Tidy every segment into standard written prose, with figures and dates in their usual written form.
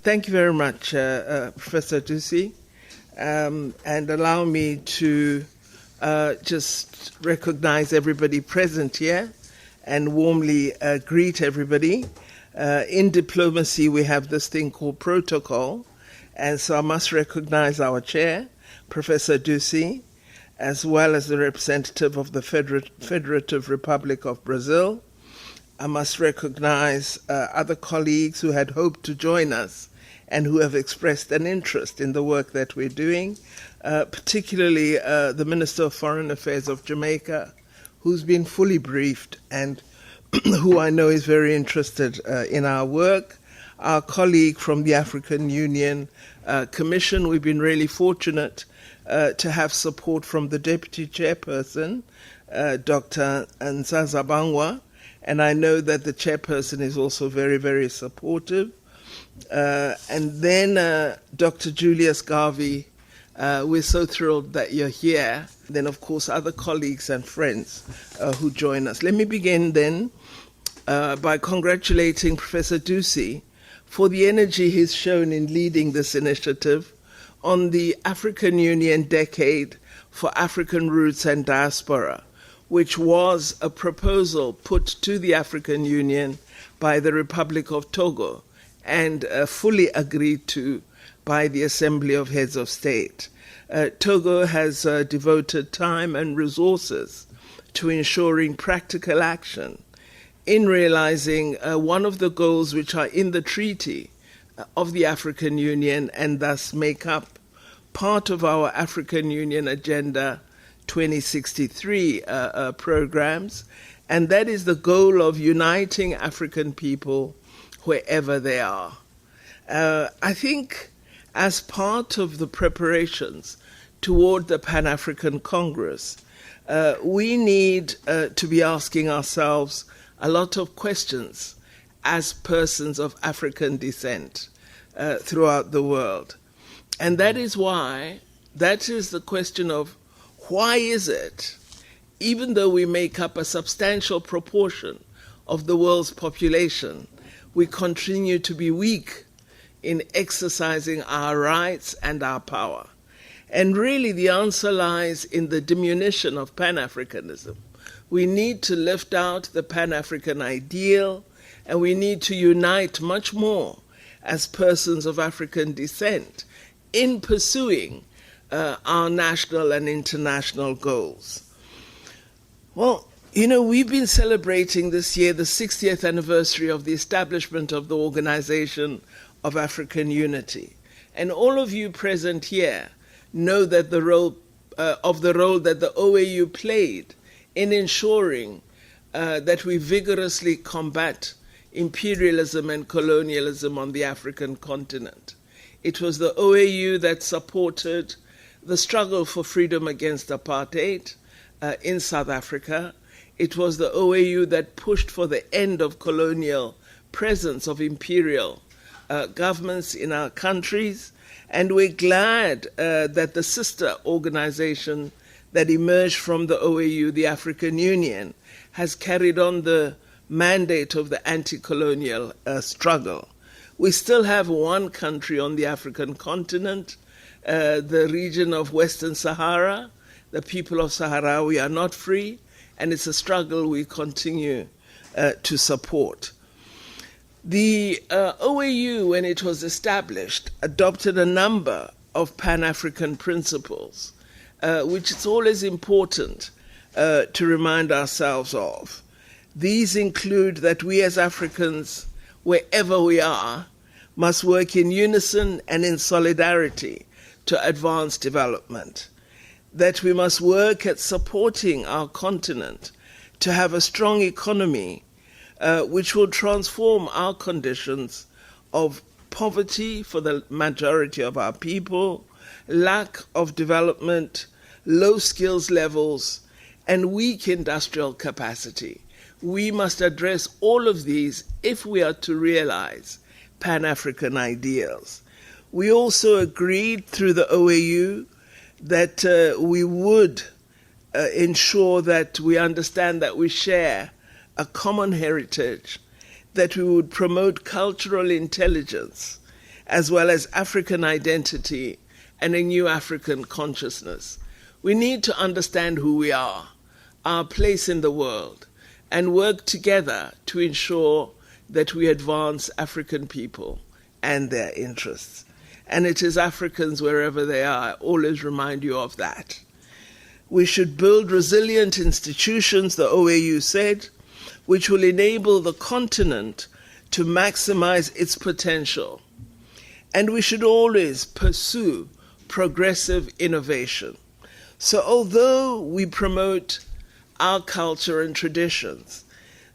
Thank you very much, Professor Dussey, and allow me to just recognize everybody present here and warmly greet everybody. In diplomacy, we have this thing called protocol, and so I must recognize our chair, Professor Dussey, as well as the representative of the Federative Republic of Brazil. I must recognize other colleagues who had hoped to join us and who have expressed an interest in the work that we're doing, particularly the Minister of Foreign Affairs of Jamaica, who's been fully briefed and who I know is very interested in our work. Our colleague from the African Union Commission, we've been really fortunate to have support from the Deputy Chairperson, Dr. Nzaza Bangwa, and I know that the Chairperson is also very, very supportive. And then Dr. Julius Garvey, we're so thrilled that you're here. Then, of course, other colleagues and friends who join us. Let me begin then by congratulating Professor Dussey for the energy he's shown in leading this initiative on the African Union Decade for African Roots and Diaspora, which was a proposal put to the African Union by the Republic of Togo and fully agreed to by the Assembly of Heads of State. Togo has devoted time and resources to ensuring practical action in realizing one of the goals which are in the Treaty of the African Union and thus make up part of our African Union Agenda 2063 programs, and that is the goal of uniting African people wherever they are. I think as part of the preparations toward the Pan-African Congress, we need to be asking ourselves a lot of questions as persons of African descent throughout the world. And that is the question of why is it, even though we make up a substantial proportion of the world's population, we continue to be weak in exercising our rights and our power? And really the answer lies in the diminution of Pan-Africanism. We need to lift out the Pan-African ideal, and we need to unite much more as persons of African descent in pursuing our national and international goals. Well, we've been celebrating this year the 60th anniversary of the establishment of the Organization of African Unity. And all of you present here know that the role that the OAU played in ensuring that we vigorously combat imperialism and colonialism on the African continent. It was the OAU that supported the struggle for freedom against apartheid in South Africa. It was the OAU that pushed for the end of colonial presence of imperial governments in our countries. And we're glad that the sister organization that emerged from the OAU, the African Union, has carried on the mandate of the anti-colonial struggle. We still have one country on the African continent, the region of Western Sahara. The people of Sahrawi are not free, and it's a struggle we continue to support. The OAU, when it was established, adopted a number of Pan-African principles, which it's always important to remind ourselves of. These include that we as Africans, wherever we are, must work in unison and in solidarity to advance development, that we must work at supporting our continent to have a strong economy which will transform our conditions of poverty for the majority of our people, lack of development, low skills levels, and weak industrial capacity. We must address all of these if we are to realize Pan-African ideals. We also agreed through the OAU that we would ensure that we understand that we share a common heritage, that we would promote cultural intelligence, as well as African identity and a new African consciousness. We need to understand who we are, our place in the world, and work together to ensure that we advance African people and their interests. And it is Africans, wherever they are, I always remind you of that. We should build resilient institutions, the OAU said, which will enable the continent to maximize its potential. And we should always pursue progressive innovation. So although we promote our culture and traditions,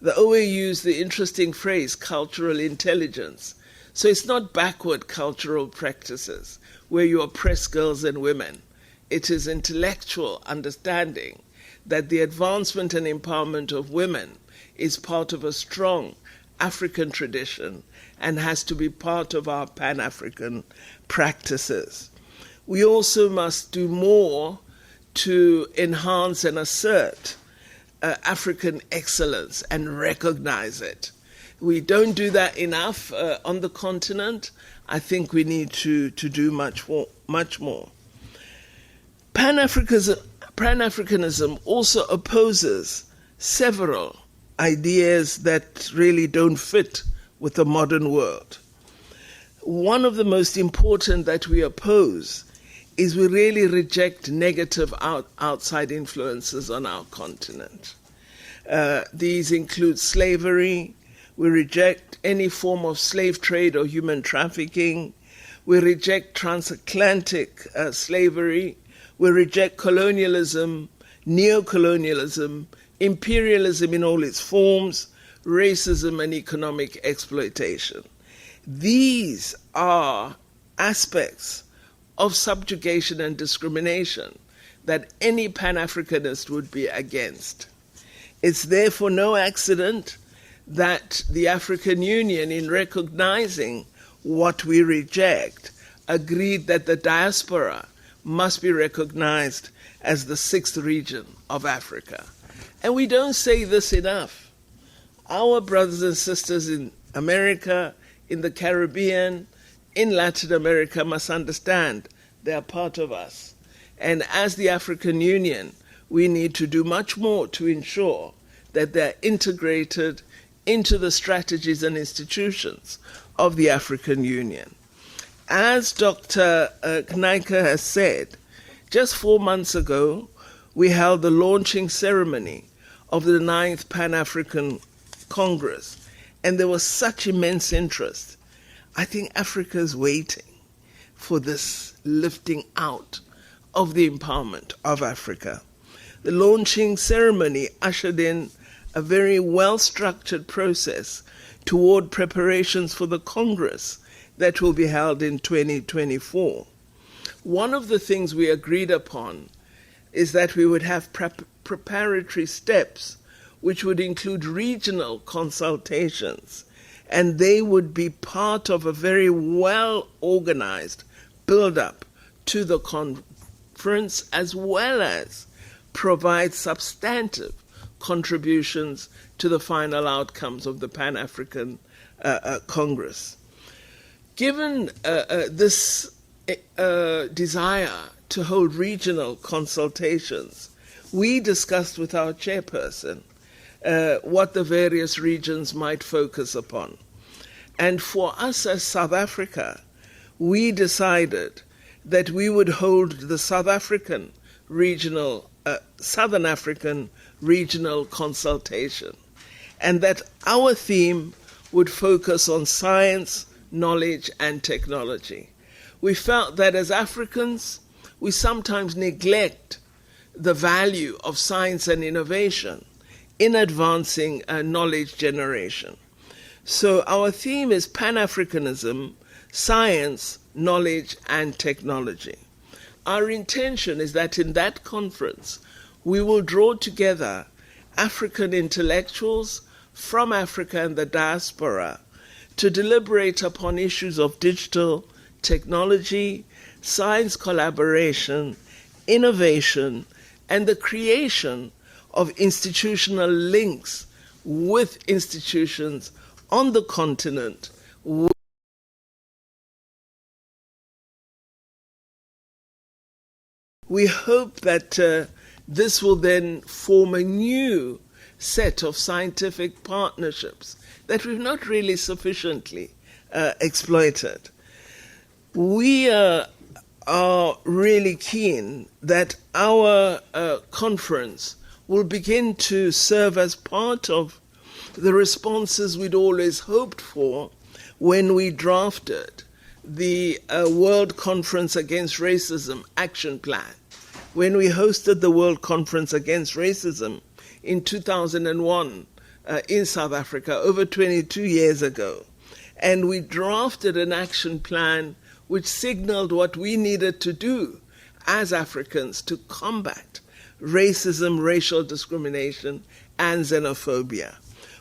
the OAU used the interesting phrase cultural intelligence. So it's not backward cultural practices where you oppress girls and women. It is intellectual understanding that the advancement and empowerment of women is part of a strong African tradition and has to be part of our Pan-African practices. We also must do more to enhance and assert African excellence and recognize it. We don't do that enough on the continent. I think we need to do much more. Pan-Africanism also opposes several ideas that really don't fit with the modern world. One of the most important that we oppose is we really reject negative outside influences on our continent. These include slavery. We reject any form of slave trade or human trafficking. We reject transatlantic slavery. We reject colonialism, neocolonialism, imperialism in all its forms, racism and economic exploitation. These are aspects of subjugation and discrimination that any Pan-Africanist would be against. It's therefore no accident that the African Union, in recognizing what we reject, agreed that the diaspora must be recognized as the sixth region of Africa. And we don't say this enough. Our brothers and sisters in America, in the Caribbean, in Latin America must understand they are part of us. And as the African Union, we need to do much more to ensure that they're integrated into the strategies and institutions of the African Union. As Dr. Knaika has said, just 4 months ago, we held the launching ceremony of the 9th Pan-African Congress, and there was such immense interest. I think Africa is waiting for this lifting out of the empowerment of Africa. The launching ceremony ushered in a very well-structured process toward preparations for the Congress that will be held in 2024. One of the things we agreed upon is that we would have preparatory steps which would include regional consultations, and they would be part of a very well-organized build-up to the conference, as well as provide substantive contributions to the final outcomes of the Pan-African Congress. Given this desire to hold regional consultations, we discussed with our chairperson what the various regions might focus upon. And for us as South Africa, we decided that we would hold the Southern African regional consultation, and that our theme would focus on science, knowledge, and technology. We felt that as Africans, we sometimes neglect the value of science and innovation in advancing knowledge generation. So our theme is Pan-Africanism, science, knowledge, and technology. Our intention is that in that conference, we will draw together African intellectuals from Africa and the diaspora to deliberate upon issues of digital technology, science collaboration, innovation, and the creation of institutional links with institutions on the continent We hope that this will then form a new set of scientific partnerships that we've not really sufficiently exploited. We are really keen that our conference will begin to serve as part of the responses we'd always hoped for when we drafted the World Conference Against Racism Action Plan. When we hosted the World Conference Against Racism in 2001 in South Africa, over 22 years ago, and we drafted an action plan which signaled what we needed to do as Africans to combat racism, racial discrimination, and xenophobia.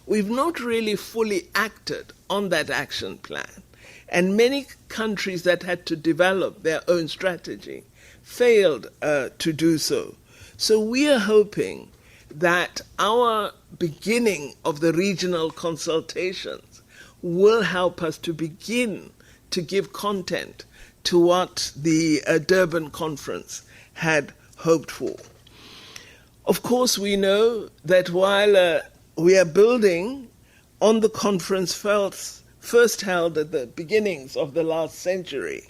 We've not really fully acted on that action plan, and many countries that had to develop their own strategy failed to do so. So we are hoping that our beginning of the regional consultations will help us to begin to give content to what the Durban conference had hoped for. Of course, we know that while we are building on the conference first held at the beginnings of the last century,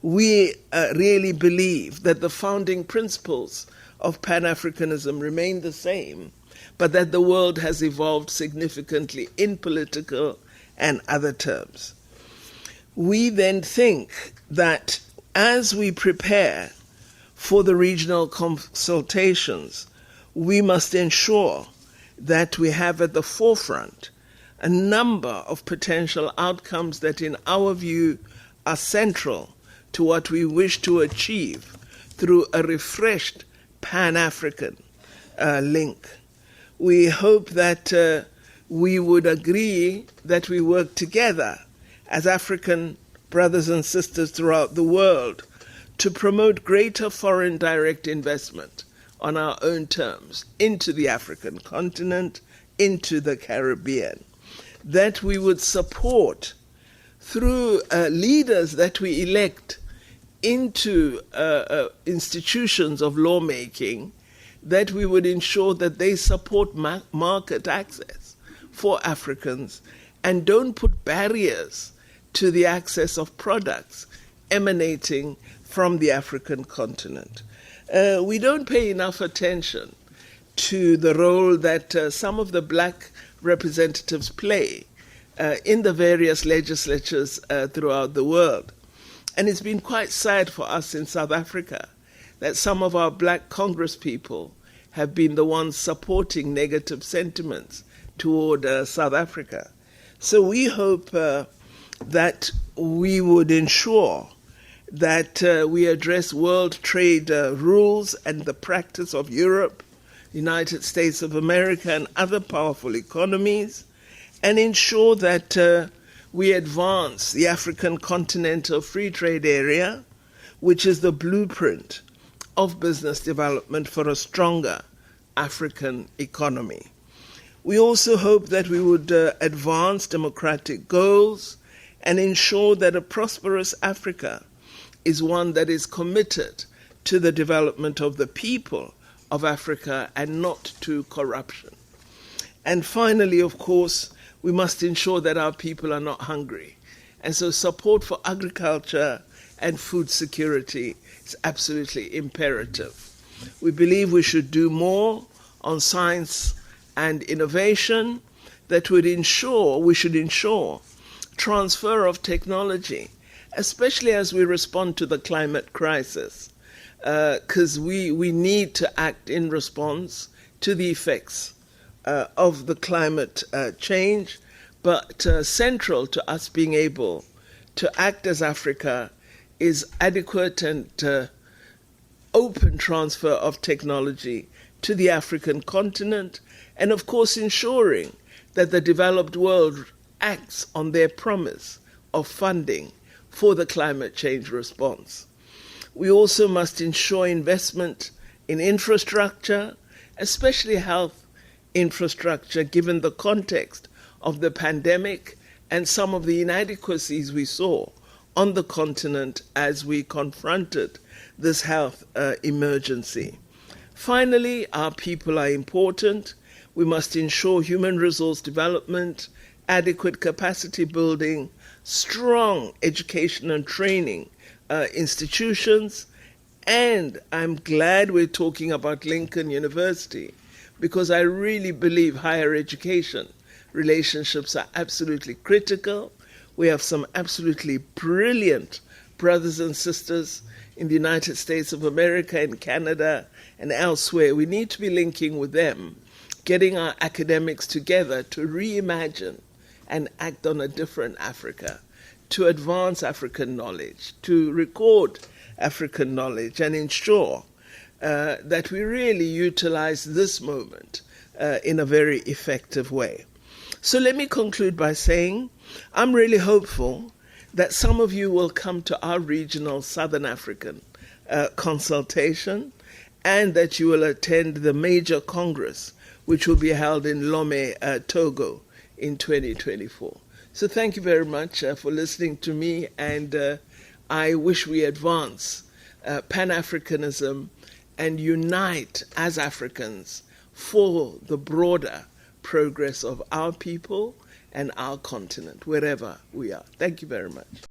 we really believe that the founding principles of Pan-Africanism remain the same, but that the world has evolved significantly in political and other terms. We then think that as we prepare for the regional consultations, we must ensure that we have at the forefront a number of potential outcomes that, in our view, are central to what we wish to achieve through a refreshed Pan-African link. We hope that we would agree that we work together as African brothers and sisters throughout the world to promote greater foreign direct investment on our own terms into the African continent, into the Caribbean, that we would support through leaders that we elect into institutions of lawmaking, that we would ensure that they support market access for Africans and don't put barriers to the access of products emanating from the African continent. We don't pay enough attention to the role that some of the black representatives play in the various legislatures throughout the world. And it's been quite sad for us in South Africa that some of our black congresspeople have been the ones supporting negative sentiments toward South Africa. So we hope that we would ensure that we address world trade rules and the practice of Europe, United States of America, and other powerful economies, and ensure that we advance the African Continental Free Trade Area, which is the blueprint of business development for a stronger African economy. We also hope that we would advance democratic goals and ensure that a prosperous Africa is one that is committed to the development of the people of Africa and not to corruption. And finally, of course, we must ensure that our people are not hungry. And so support for agriculture and food security is absolutely imperative. We believe we should do more on science and innovation that would ensure, we should ensure transfer of technology, especially as we respond to the climate crisis, because we need to act in response to the effects of the climate change, but central to us being able to act as Africa is adequate and open transfer of technology to the African continent, and of course ensuring that the developed world acts on their promise of funding for the climate change response. We also must ensure investment in infrastructure, especially health infrastructure, given the context of the pandemic and some of the inadequacies we saw on the continent as we confronted this health emergency. Finally, our people are important. We must ensure human resource development, adequate capacity building, strong education and training institutions, and I'm glad we're talking about Lincoln University, because I really believe higher education relationships are absolutely critical. We have some absolutely brilliant brothers and sisters in the United States of America, in Canada, and elsewhere. We need to be linking with them, getting our academics together to reimagine and act on a different Africa, to advance African knowledge, to record African knowledge, and ensure that we really utilize this moment in a very effective way. So let me conclude by saying I'm really hopeful that some of you will come to our regional Southern African consultation, and that you will attend the major congress, which will be held in Lome, Togo, in 2024. So thank you very much for listening to me, and I wish we advance Pan-Africanism and unite as Africans for the broader progress of our people and our continent, wherever we are. Thank you very much.